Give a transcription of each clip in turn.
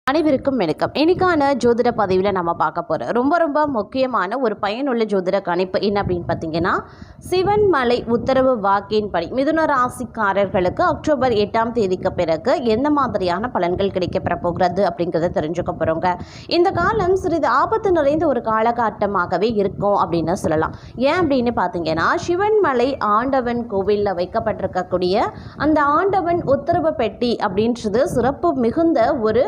அனைவருக்கும் வணக்கம். இன்னைக்கான ஜோதிட பதிவில் நம்ம பார்க்க போகிறோம் ரொம்ப முக்கியமான ஒரு பயனுள்ள ஜோதிட கணிப்பு என்ன அப்படின்னு பார்த்தீங்கன்னா, சிவன்மலை உத்தரவு வாக்கின்படி மிதுன ராசிக்காரர்களுக்கு அக்டோபர் 8ஆம் தேதிக்கு பிறகு எந்த மாதிரியான பலன்கள் கிடைக்கப்பெற போகிறது அப்படிங்கிறத தெரிஞ்சுக்க போகிறோங்க. இந்த காலம் சிறிது ஆபத்து நிறைந்த ஒரு காலகட்டமாகவே இருக்கும் அப்படின்னு சொல்லலாம். ஏன் அப்படின்னு பார்த்தீங்கன்னா, சிவன்மலை ஆண்டவன் கோவிலில் வைக்கப்பட்டிருக்கக்கூடிய அந்த ஆண்டவன் உத்தரவு பெட்டி அப்படின்றது சிறப்பு மிகுந்த ஒரு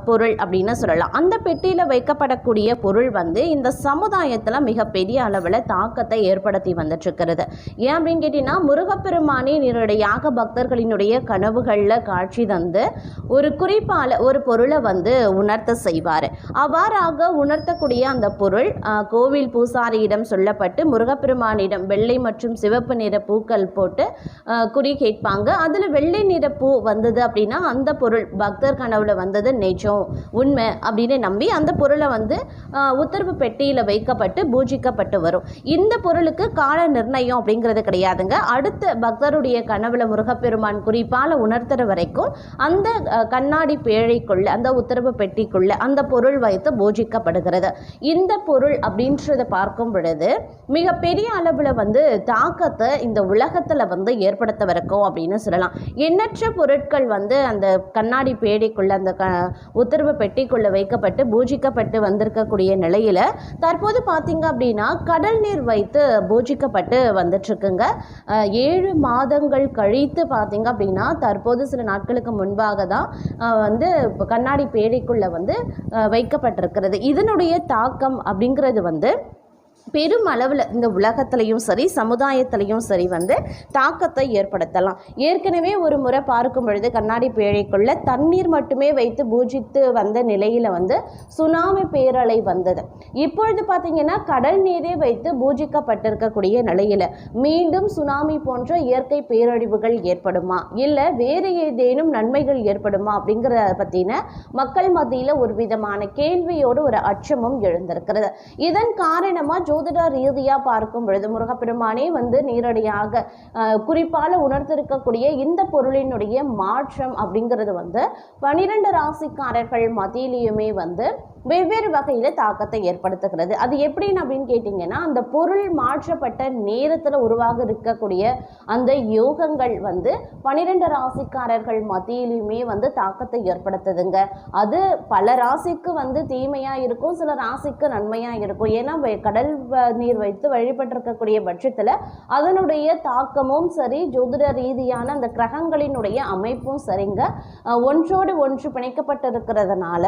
பொருள் அப்படின்னு சொல்லலாம். அந்த பெட்டியில் வைக்கப்படக்கூடிய பொருள் இந்த சமுதாயத்தில் மிகப்பெரிய அளவில் தாக்கத்தை ஏற்படுத்தி வந்துட்டு இருக்கிறது. ஏன் அப்படின்னு கேட்டீங்கன்னா, முருகப்பெருமானே நேரடியாக பக்தர்களினுடைய கனவுகளில் காட்சி தந்து ஒரு குறிப்பால் ஒரு பொருளை உணர்த்த செய்வார். அவ்வாறாக உணர்த்தக்கூடிய அந்த பொருள் கோவில் பூசாரியிடம் சொல்லப்பட்டு முருகப்பெருமானிடம் வெள்ளை மற்றும் சிவப்பு நிற பூக்கள் போட்டு குறி கேட்பாங்க. அதில் வெள்ளை நிற பூ வந்தது அப்படின்னா அந்த பொருள் பக்தர் கனவுல வந்தது நிஜம் உண்மை அப்படின்னு நம்பி அந்த பொருளை உத்தரவு பெட்டியில் வைக்கப்பட்டு பூஜிக்கப்பட்டு வரும். இந்த பொருளுக்கு கால நிர்ணயம் அப்படிங்கிறது கிடையாதுங்க. அடுத்த பக்தருடைய கனவுல முருகப்பெருமான் குறிப்பால் உணர்த்துற வரைக்கும் அந்த கண்ணாடி பேழைக்குள்ள அந்த உத்தரவு பெட்டிக்குள்ள அந்த பொருள் வைத்து பூஜிக்கப்படுகிறது. இந்த பொருள் அப்படின்றத பார்க்கும் பொழுது மிகப்பெரிய அளவில் தாக்கத்தை இந்த உலகத்தில் ஏற்படுத்த வரைக்கும் அப்படின்னு சொல்லலாம். எண்ணற்ற பொருட்கள் அந்த கண்ணாடி பேழைக்குள்ள அந்த உத்தரவு பெட்டிக்குள்ள வைக்கப்பட்டு பூஜிக்கப்பட்டு வந்திருக்கக்கூடிய நிலையில தற்போது பார்த்தீங்க அப்படின்னா கடல் நீர் வைத்து பூஜிக்கப்பட்டு வந்துட்டு இருக்குங்க. 7 மாதங்கள் கழித்து பார்த்தீங்க அப்படின்னா தற்போது சில நாட்களுக்கு முன்பாக தான் கண்ணாடி பேழைக்குள்ள வைக்கப்பட்டிருக்கிறது. இதனுடைய தாக்கம் அப்படிங்கிறது பெரும் அளவில் இந்த உலகத்திலையும் சரி சமுதாயத்திலையும் சரி தாக்கத்தை ஏற்படுத்தலாம். ஏற்கனவே ஒரு முறை பார்க்கும் பொழுது கண்ணாடி பேழைக்குள்ள தண்ணீர் மட்டுமே வைத்து பூஜித்து வந்த நிலையில் சுனாமி பேரலை வந்தது. இப்பொழுது பார்த்தீங்கன்னா கடல் நீரே வைத்து பூஜிக்கப்பட்டிருக்கக்கூடிய நிலையில் மீண்டும் சுனாமி போன்ற இயற்கை பேரழிவுகள் ஏற்படுமா இல்லை வேறு ஏதேனும் நன்மைகள் ஏற்படுமா அப்படிங்கிறத பற்றின மக்கள் மத்தியில் ஒரு விதமான கேள்வியோடு ஒரு அச்சமும் எழுந்திருக்கிறது. இதன் காரணமாக ஜோதிட ரீதியாக பார்க்கும் பொழுது முருகப்பெருமானே நேரடியாக குறிப்பால் உணர்த்திருக்கக்கூடிய இந்த பொருளினுடைய மாற்றம் அப்படிங்கிறது 12 ராசிக்காரர்கள் மத்தியிலையுமே வெவ்வேறு வகையில் தாக்கத்தை ஏற்படுத்துகிறது. அது எப்படின்னு அப்படின்னு கேட்டிங்கன்னா, அந்த பொருள் மாற்றப்பட்ட நேரத்தில் உருவாக இருக்கக்கூடிய அந்த யோகங்கள் 12 ராசிக்காரர்கள் மத்தியிலுமே தாக்கத்தை ஏற்படுத்துதுங்க. அது பல ராசிக்கு தீமையாக இருக்கும், சில ராசிக்கு நன்மையாக இருக்கும். ஏன்னா கடல் நீர் வைத்து வழிபட்டிருக்கக்கூடிய பட்சத்தில் அதனுடைய தாக்கமும் சரி ஜோதிட ரீதியான அந்த கிரகங்களினுடைய அமைப்பும் சரிங்க ஒன்றோடு ஒன்று பிணைக்கப்பட்டிருக்கிறதுனால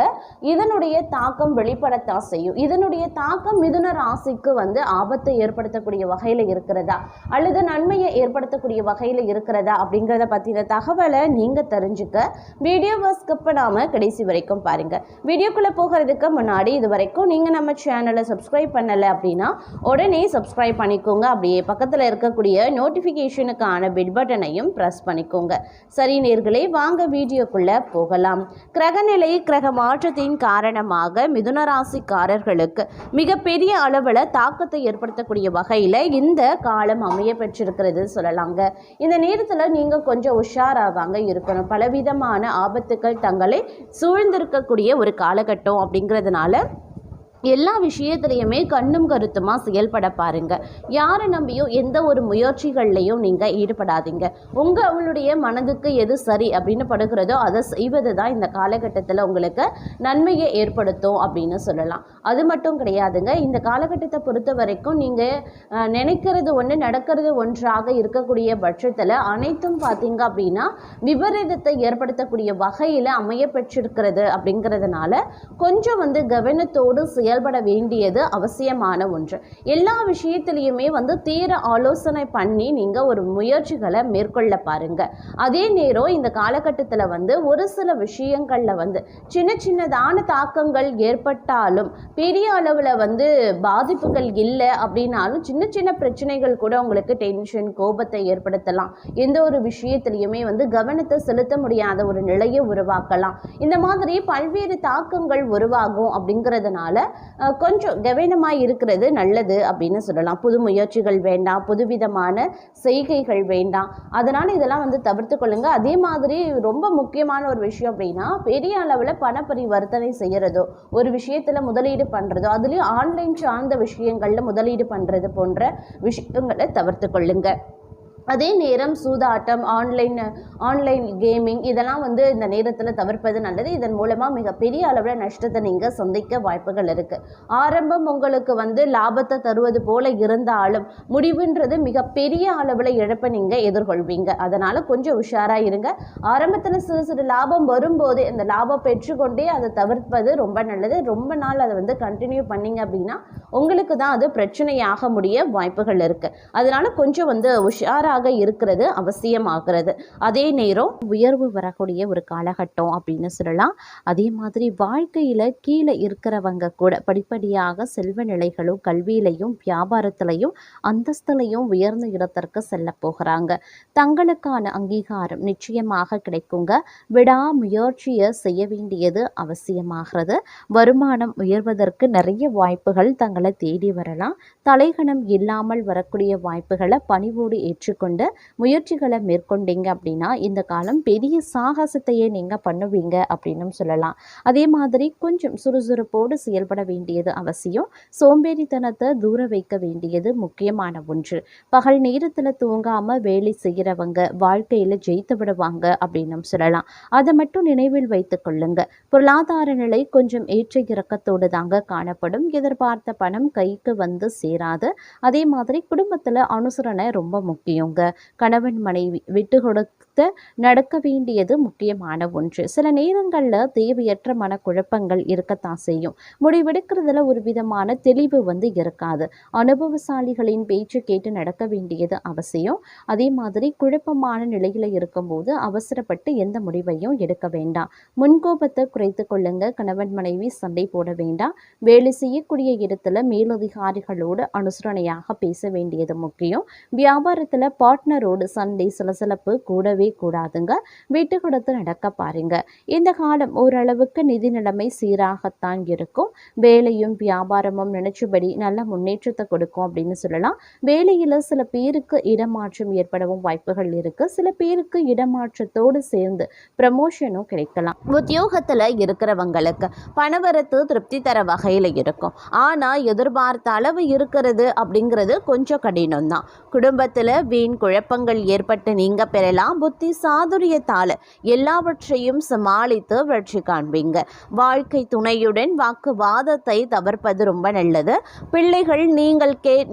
இதனுடைய தாக்கம் வெளிப்படத்தான் செய்யும். இதனுடைய தாக்கம் மிதுன ராசிக்கு ஆபத்தை ஏற்படுத்தக்கூடிய வகையில் இருக்கிறதா அல்லது நன்மையை ஏற்படுத்தக்கூடிய வகையில் இருக்கிறதா அப்படிங்கிறத பற்றின தகவலை நீங்கள் தெரிஞ்சுக்க வீடியோவை ஸ்கிப் பண்ணாமல் கடைசி வரைக்கும் பாருங்கள். வீடியோக்குள்ளே போகிறதுக்கு முன்னாடி இது வரைக்கும் நீங்கள் நம்ம சேனலை சப்ஸ்கிரைப் பண்ணலை அப்படின்னா உடனே சப்ஸ்கிரைப் பண்ணிக்கோங்க. அப்படியே பக்கத்தில் இருக்கக்கூடிய நோட்டிஃபிகேஷனுக்கான பிட் பட்டனையும் ப்ரெஸ் பண்ணிக்கோங்க. சரி நேர்களே, வாங்க வீடியோக்குள்ளே போகலாம். கிரகநிலை கிரக மாற்றத்தின் காரணமாக மிதுன ராசிக்காரர்களுக்கு மிகப்பெரிய அளவில் தாக்கத்தை ஏற்படுத்தக்கூடிய வகையில் இந்த காலம் அமைய பெற்றிருக்கிறது சொல்லலாங்க. இந்த நேரத்தில் நீங்கள் கொஞ்சம் உஷாராக இருக்கணும். பலவிதமான ஆபத்துக்கள் தங்களை சூழ்ந்திருக்கக்கூடிய ஒரு காலகட்டம் அப்படிங்கிறதுனால எல்லா விஷயத்துலையுமே கண்ணும் கருத்துமாக செயல்பட பாருங்க. யாரை நம்பியும் எந்த ஒரு முயற்சிகள்லையும் நீங்கள் ஈடுபடாதீங்க. அவளுடைய மனதுக்கு எது சரி அப்படின்னு படுகிறதோ அதை செய்வது தான் இந்த காலகட்டத்தில் உங்களுக்கு நன்மையை ஏற்படுத்தும் அப்படின்னு சொல்லலாம். அது மட்டும் கிடையாதுங்க. இந்த காலகட்டத்தை பொறுத்த வரைக்கும் நீங்கள் நினைக்கிறது ஒன்று நடக்கிறது ஒன்றாக இருக்கக்கூடிய பட்சத்தில் அனைத்தும் பார்த்தீங்க அப்படின்னா விபரீதத்தை ஏற்படுத்தக்கூடிய வகையில் அமைய பெற்றிருக்கிறது. அப்படிங்கிறதுனால கொஞ்சம் கவனத்தோடு செயல்பட வேண்டியது அவசியமான ஒன்று. எல்லா விஷயத்திலையுமே தீர ஆலோசனை பண்ணி நீங்கள் ஒரு முயற்சிகளை மேற்கொள்ள பாருங்க. அதே நேரம் இந்த காலகட்டத்தில் ஒரு சில விஷயங்களில் சின்னதான தாக்கங்கள் ஏற்பட்டாலும் பெரிய அளவில் பாதிப்புகள் இல்லை அப்படின்னாலும் சின்ன பிரச்சனைகள் கூட உங்களுக்கு டென்ஷன் கோபத்தை ஏற்படுத்தலாம். எந்த ஒரு விஷயத்திலையுமே கவனத்தை செலுத்த முடியாத ஒரு நிலையை உருவாக்கலாம். இந்த மாதிரி பல்வேறு தாக்கங்கள் உருவாகும். அப்படிங்கிறதுனால கொஞ்சம் கவனமாக இருக்கிறது நல்லது அப்படின்னு சொல்லலாம். புது முயற்சிகள் வேண்டாம், புதுவிதமான செய்கைகள் வேண்டாம். அதனால் இதெல்லாம் வந்து தவிர்த்து கொள்ளுங்க. அதே மாதிரி ரொம்ப முக்கியமான ஒரு விஷயம் அப்படின்னா, பெரிய அளவில் பண பரிவர்த்தனை செய்கிறதோ, ஒரு விஷயத்தில் முதலீடு பண்ணுறதோ, அதுலேயும் ஆன்லைன் சார்ந்த விஷயங்களில் முதலீடு பண்ணுறது போன்ற விஷயங்களை தவிர்த்து கொள்ளுங்க. அதே நேரம் சூதாட்டம், ஆன்லைன் கேமிங் இதெல்லாம் வந்து இந்த நேரத்தில் தவிர்ப்பது நல்லது. இதன் மூலமாக மிகப்பெரிய அளவில் நஷ்டத்தை நீங்கள் சந்திக்க வாய்ப்புகள் இருக்குது. ஆரம்பம் உங்களுக்கு வந்து லாபத்தை தருவது போல இருந்தாலும் முடிவுன்றது மிகப்பெரிய அளவில் இழப்பை நீங்கள் எதிர்கொள்வீங்க. அதனால் கொஞ்சம் உஷாராக இருங்க. ஆரம்பத்தில் சிறு சிறு லாபம் வரும்போது இந்த லாபம் பெற்றுக்கொண்டே அதை தவிர்ப்பது ரொம்ப நல்லது. ரொம்ப நாள் அதை வந்து கண்டினியூ பண்ணிங்க அப்படின்னா உங்களுக்கு தான் அது பிரச்சனையாக முடிய வாய்ப்புகள் இருக்குது. அதனால் கொஞ்சம் வந்து உஷாராக இருக்கிறது அவசியமாகிறது. அதே நேரம் உயர்வு வரக்கூடிய ஒரு காலகட்டம் அப்படின்னு சொல்லலாம். அதே மாதிரி வாழ்க்கையில் கீழே இருக்கிறவங்க கூட படிப்படியாக செல்வ நிலைகளும் கல்வியிலையும் வியாபாரத்திலையும் அந்தஸ்திலையும் உயர்ந்த இடத்திற்கு செல்ல போகிறாங்க. தங்களுக்கான அங்கீகாரம் நிச்சயமாக கிடைக்குங்க. விடாமுயற்சியை செய்ய வேண்டியது அவசியமாகிறது. வருமானம் உயர்வதற்கு நிறைய வாய்ப்புகள் தங்களை தேடி வரலாம். தலைகணம் இல்லாமல் வரக்கூடிய வாய்ப்புகளை பணிவோடு ஏற்றுக்கொண்டு முயற்சிகளை மேற்கொண்டீங்க அப்படின்னா இந்த காலம் பெரிய சாகசத்தையே நீங்கள் பண்ணுவீங்க அப்படின்னு சொல்லலாம். அதே மாதிரி கொஞ்சம் சுறுசுறுப்போடு செயல்பட வேண்டியது அவசியம். சோம்பேறித்தனத்தை தூர வைக்க வேண்டியது முக்கியமான ஒன்று. பகல் நேரத்தில் தூங்காமல் வேலை செய்கிறவங்க வாழ்க்கையில் ஜெயித்து விடுவாங்க அப்படின்னு சொல்லலாம். அதை மட்டும் நினைவில் வைத்து கொள்ளுங்க. பொருளாதார நிலை கொஞ்சம் ஏற்ற இறக்கத்தோடு தாங்க காணப்படும். எதிர்பார்த்த பணம் கைக்கு வந்து சேராது. அதே மாதிரி குடும்பத்தில் அனுசரணை ரொம்ப முக்கியங்க. கணவன் மனைவி விட்டு கொடுத்து நடக்க வேண்டியது முக்கியமான ஒன்று. சில நேரங்களில் தேவையற்ற மனக்குழப்பங்கள் இருக்கத்தான் செய்யும். முடிவெடுக்கிறதுல ஒரு விதமான தெளிவு வந்து இருக்காது. அனுபவசாலிகளின் பேச்சு கேட்டு நடக்க வேண்டியது அவசியம். அதே மாதிரி குழப்பமான நிலையில் இருக்கும்போது அவசரப்பட்டு எந்த முடிவையும் எடுக்க வேண்டாம். முன்கோபத்தை குறைத்து கொள்ளுங்க. கணவன் மனைவி சண்டை போட வேண்டாம். வேலை செய்யக்கூடிய இடத்துல மேலதிகாரிகளோடு அனுசரணையாக பேச வேண்டியது முக்கியம். வியாபாரத்தில் பார்ட்னரோடு சண்டை சலசலப்பு கூடவே கூடாதுங்க. விட்டு கொடுத்து நடக்க பாருங்க. இந்த காலம் ஓரளவுக்கு நிதி நிலைமை சீராகத்தான் இருக்கும். வேலையும் வியாபாரமும் நினைச்சபடி நல்ல முன்னேற்றத்தை கொடுக்கும் அப்படின்னு சொல்லலாம். வேலையில் சில பேருக்கு இடமாற்றம் ஏற்படவும் வாய்ப்புகள் இருக்கு. சில பேருக்கு இடமாற்றத்தோடு சேர்ந்து ப்ரமோஷனும் கிடைக்கலாம். உத்தியோகத்தில் இருக்கிறவங்களுக்கு பணவரத்து திருப்தி தர வகையில் இருக்கும். ஆனால் எதிர்பார்த்த அளவு இருக்கிறது அப்படிங்கிறது கொஞ்சம் கடினம் தான். குடும்பத்தில் வீண் குழப்பங்கள் ஏற்பட்டு நீங்க பெறலாம். புத்தி சாதுரியத்தால் எல்லாவற்றையும் சமாளித்து வெற்றி காண்பீங்க. வாழ்க்கை துணையுடன் வாக்குவாதத்தை தவிர்ப்பது ரொம்ப நல்லது. பிள்ளைகள்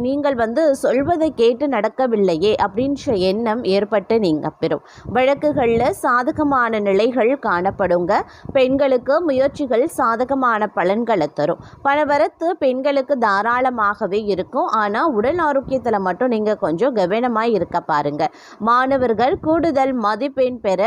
நீங்கள் வந்து சொல்வதை கேட்டு நடக்கவில்லையே அப்படின்ற எண்ணம் ஏற்பட்டு நீங்க பெறும். வழக்குகளில் சாதகமான நிலைகள் காணப்படுங்க. பெண்களுக்கு முயற்சிகள் சாதகமான பலன்களை தரும். பணவரத்து பெண்களுக்கு தாராளமாகவே இருக்கும். ஆனால் உடல் ஆரோக்கியத்தில் மட்டும் நீங்கள் கொஞ்சம் கவனமாக இருக்க பாருங்க. மாணவர்கள் கூடுதல் மதிப்பெண் பெற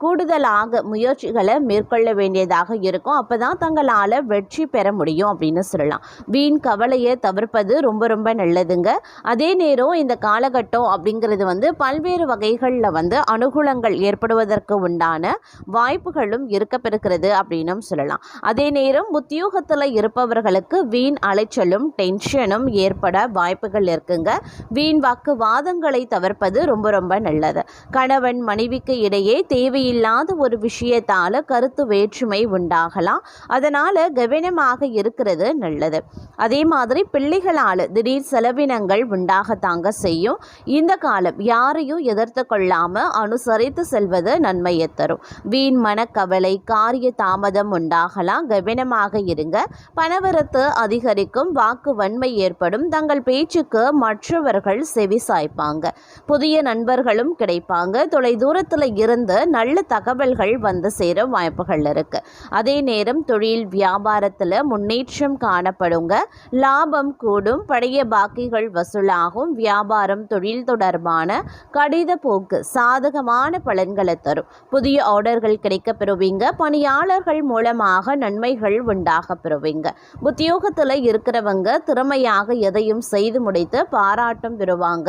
கூடுதலாக முயற்சிகளை மேற்கொள்ள வேண்டியதாக இருக்கும். அப்போ தான் தங்களால் வெற்றி பெற முடியும் அப்படின்னு சொல்லலாம். வீண் கவலையை தவிர்ப்பது ரொம்ப ரொம்ப நல்லதுங்க. அதே நேரம் இந்த காலகட்டம் அப்படிங்கிறது வந்து பல்வேறு வகைகளில் வந்து அனுகூலங்கள் ஏற்படுவதற்கு உண்டான வாய்ப்புகளும் இருக்கப்பெறுகிறது அப்படின்னும் சொல்லலாம். அதே நேரம் உத்தியோகத்தில் இருப்பவர்களுக்கு வீண் அலைச்சலும் டென்ஷனும் ஏற்பட வாய்ப்புகள் இருக்குங்க. வீண் வாக்குவாதங்களை தவிர்ப்பது ரொம்ப ரொம்ப நல்லது. கணவன் மனைவிக்கு இடையே தேவையில்லாத ஒரு விஷயத்தால் கருத்து வேற்றுமை உண்டாகலாம். அதனால் கவனமாக இருக்கிறது நல்லது. அதே மாதிரி பிள்ளைகளால் திடீர் செலவினங்கள் உண்டாகத்தாங்க செய்யும். இந்த காலம் யாரையும் எதிர்த்து கொள்ளாமல் அனுசரித்து செல்வது நன்மையை தரும். வீண் மனக்கவலை காரிய தாமதம் உண்டாகலாம். கவனமாக இருங்க. பணவரத்து அதிகரிக்கும். வாக்கு வன்மை ஏற்படும். தங்கள் பேச்சுக்கு மற்றவர்கள் செவி சாய்ப்பாங்க. புதிய நண்பர்களும் கிடைப்பாங்க. தொலை தூரத்தில் இருந்து நல்ல தகவல்கள் வந்து சேர வாய்ப்புகள் இருக்கு. அதே நேரம் தொழில் வியாபாரத்தில் முன்னேற்றம் காணப்படுங்க. லாபம் கூடும். பழைய பாக்கிகள் வசூலாகும். வியாபாரம் தொழில் தொடர்பான கடித போக்கு சாதகமான பலன்களை தரும். புதிய ஆர்டர்கள் கிடைக்க பெறுவீங்க. பணியாளர்கள் மூலமாக நன்மைகள் உண்டாக பெறுவீங்க. உத்தியோகத்தில் இருக்கிறவங்க திறமையாக எதையும் செய்து முடித்து பாராட்டும் பெறுவாங்க.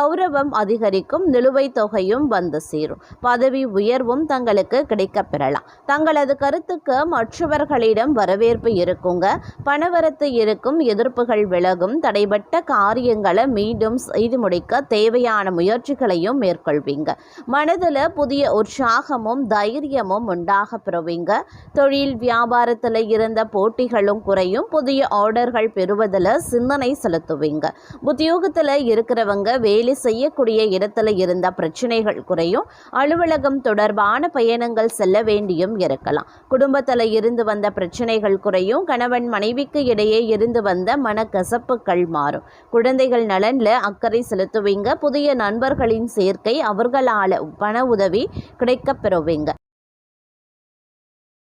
கௌரவம் அதிகரிக்கும், நிலுவைத் தொகையும் வந்து சேரும், பதவி உயர்வும் தங்களுக்கு கிடைக்கப் பெறலாம். தங்களது கருத்துக்கு மற்றவர்களிடம் வரவேற்பு இருக்குங்க, பணவரத்து இருக்கும், எதிர்ப்புகள் விலகும், தடைபட்ட காரியங்களை மீண்டும் செய்து முடிக்க தேவையான முயற்சிகளையும் மேற்கொள்வீங்க. மனதில் புதிய உற்சாகமும் தைரியமும் உண்டாக பெறுவீங்க. தொழில் வியாபாரத்தில் இருந்த போட்டிகளும் குறையும், புதிய ஆர்டர்கள் பெறுவதில் சிந்தனை செலுத்துவீங்க. உத்தியோகத்தில் இருக்கிறவங்க வேலை செய்யக்கூடிய இடத்துல இருந்த பிரச்சனைகள் குறையும், அலுவலகம் தொடர்பான பயணங்கள் செல்ல வேண்டியும் இருக்கலாம். குடும்பத்தில் இருந்து வந்த பிரச்சனைகள் குறையும், கணவன் மனைவிக்கு இடையே இருந்து வந்த மனக்கசப்புகள் மாறும். குழந்தைகள் நலனில் அக்கறை செலுத்துவீங்க. புதிய நண்பர்களின் சேர்க்கை, அவர்களால் பண உதவி கிடைக்கப் பெறுவீங்க.